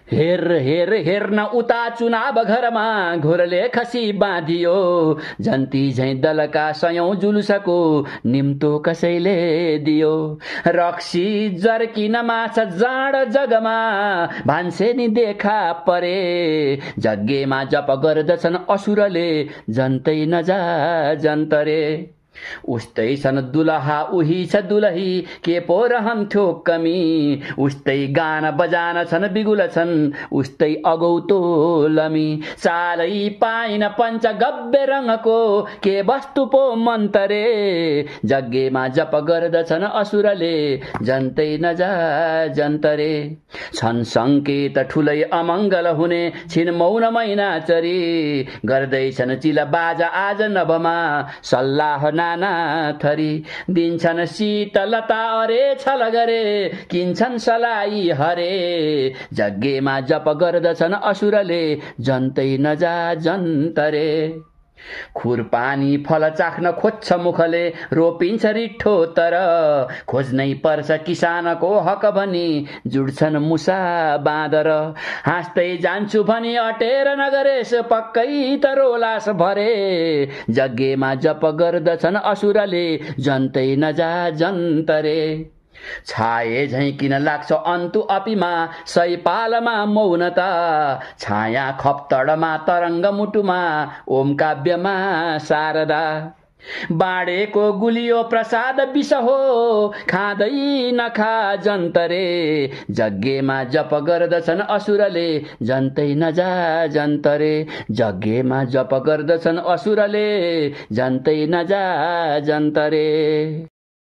हेर हेर हेर्न उता चुनाव घरमा घोरले खसी बाँधियो जन्ती झैं दलका सयौं जुलुसको निम्तो कसैले दियो रक्सी जर्किन माछा जाँड जगमा भान्से नि देखा परे जग्गेमा जप गर्दछन् असुरले जन्तै नजा जन्तरे उस्तै छन् दुलहा उही छ दुलही के पो रहन्थ्यो कमी उस्तै गान बजान छन् बिगुल छन् उस्तै अगौतो लमी चालै पाइन पञ्च गब्बे रङको के वस्तु पो मन्तरे जग्गेमा जप गर्दछन् असुरले जन्तै नजा जन्तरे छन् संकेत ठुलै अमङ्गल हुने छिन मौन मैना चरी गर्दैछन् चिला बाजा आज नभमा सल्लाह नाना थरी दिन्छन् शीतलता अरे छल गरे किन्छन् सलाई हरे जग्गेमा जप गर्दछन् असुरले जन्तै नजा जन्तरे खुरपानी फल चाख्न खोज्छ मुखले रोपिन्छ रिठो तर खोज्नै पर्छ किसानको हक भनी जुड्छन् मुसा बाँदर हाँस्दै जान्छु भनी अटेर नगरेस पक्कै त रोलास भरे जग्गेमा जप गर्दछन् असुरले जन्तै नजा जन्तरे छाए झैं किन लाग्छ अन्तु अपिमा सैपालमा मौनता छाया खप्तडमा तरङ्ग मुटुमा ओम काव्यमा शारदा बाडेको गुलियो प्रसाद विष हो खाँदै नखा जन्तरे जग्गेमा जप गर्दछन् असुरले जन्तै नजा जन्तरे जग्गेमा जप गर्दछन् असुरले जन्तै नजा जन्तरे।